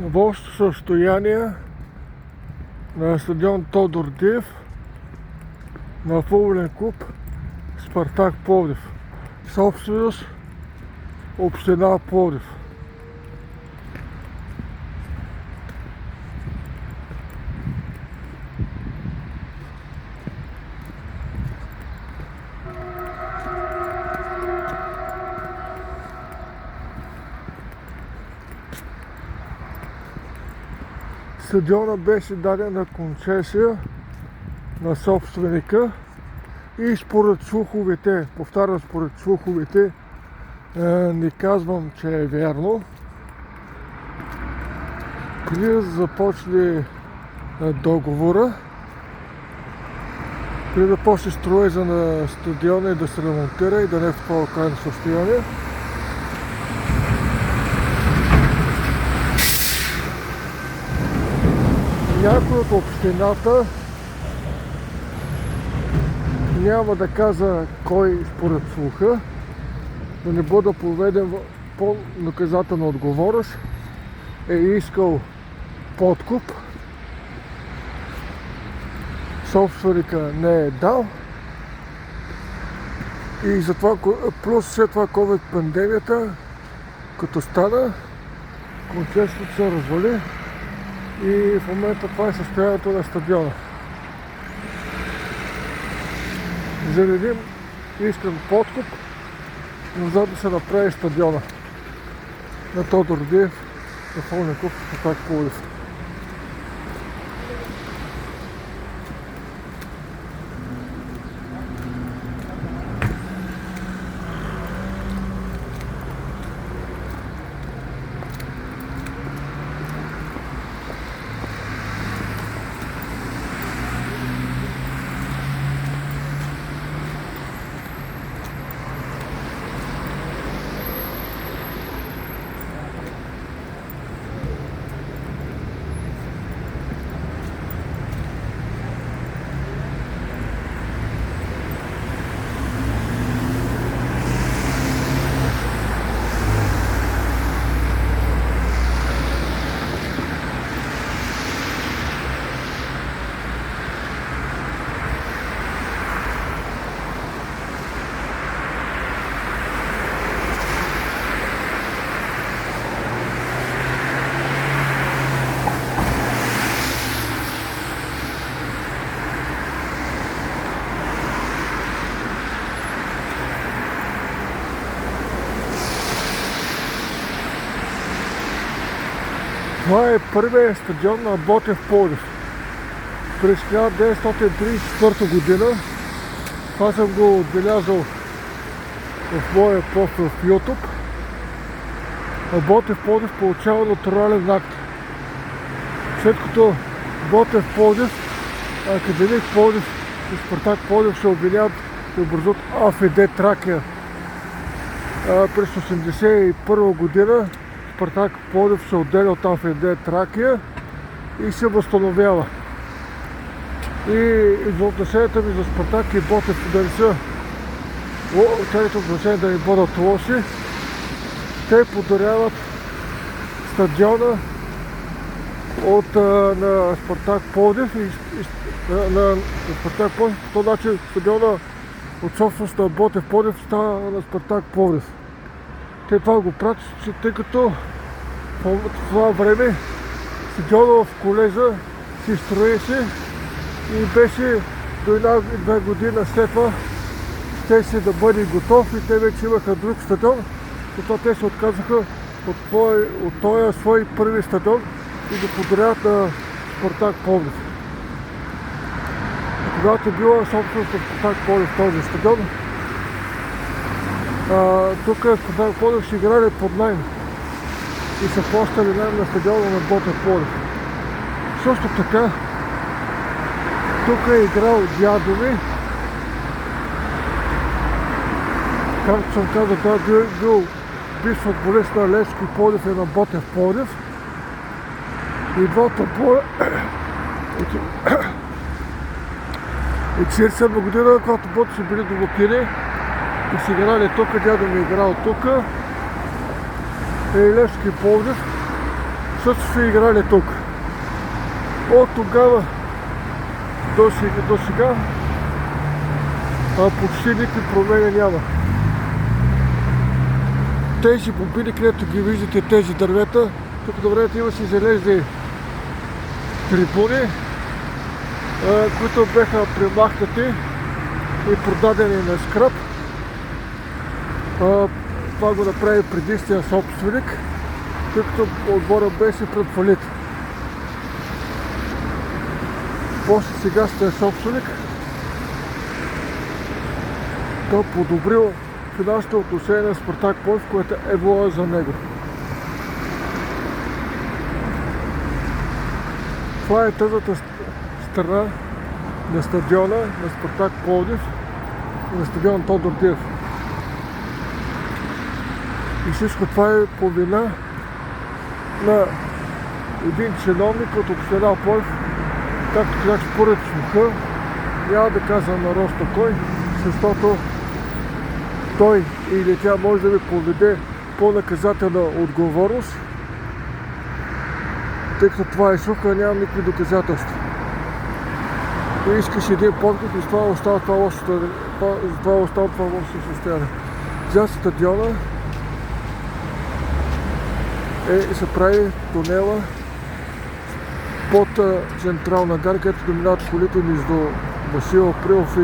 Лошото състояние на стадион Тодор Диев на футболен клуб Спартак Пловдив. Собственост община Пловдив. Стадиона беше даден на концесия на собственика и според слуховете, повтарям според слуховете, не казвам, че е вярно, преди да започне договора, преди да почне строежа на стадиона и да се ремонтира и да не е в това окаяно състояние, някой от общината, няма да каза кой според слуха, да не бъде поведен по наказателна отговорност, е искал подкуп, собственика не е дал и затова, плюс след това COVID пандемията, като стана, концесията се развали и в момента това е състоянието на стадиона. Заради искан подкуп, назад да се направи стадиона на Тодор Диев на футболен клуб Спартак Пловдив. Това е първият стадион на Ботев Пловдив. През 1934 година, това съм го отбелязал в моя профил в YouTube, Ботев Пловдив получава нотариален акт. След като Ботев Пловдив, Академик Пловдив и Спартак Пловдив се обединяват и образуват АФД Тракия през 1981 година, Спартак Пловдив се отделя от АФД Тракия и се възстановява. И за отношенията ми за Спартак и Ботев да не са целите отношения да не бъдат лоши, те подаряват стадиона на Спартак Пловдив и на Спартак Пловдив, по този начин стадиона от собственост на Ботев Пловдив става на Спартак Пловдив. Те това го правят, тъй като в това време стадиона в колежа се строеше и беше до 1-2 години след това щеше да бъде готов и те вече имаха друг стадион, защото те се отказаха от този свой първи стадион и го подаряват на Спартак Пловдив. Когато е била собственост на Спартак Пловдив този стадион, тук Спартак Пловдив ще играли под найем и са плащали найем на стадиона на Ботев Пловдив. Също така, тук е играл дядо ми. Както съм казал, той е бил бивш футболист на Левски Пловдив и на Ботев Пловдив. И двата поля и 47 година, когато Ботев са били домакини и си играли тук, дядо ми е играл тук. И Левски Пловдив също са играли тук. От тогава до сега почти никакви промени няма. Тези бомбини, където ги виждате, тези дървета, тук до времето имаше железни трибуни, които бяха премахнати и продадени на скрап. Това го направи предишния собственик, тъй като отбора беше пред фалит. После сегашният собственик той подобрил финансовото отношение на Спартак Пловдив, което е било за него. Това е тъзната страна на стадиона на Спартак Пловдив и на стадион Тодор Диев. И всичко това е по вина на един чиновник от община Пловдив, както казах, според слуха, няма да казвам нарочно кой, защото той или тя може да ви поведе по наказателна отговорност, тъй като това е слуха, няма никакви доказателства. И искаш един подкуп и с това остава това лошо състояние. За стадиона се прави тунела под централна гара, където доминават колите между Васил Априлов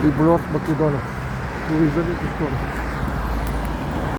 и булевард Македония. Довиждане до скоро.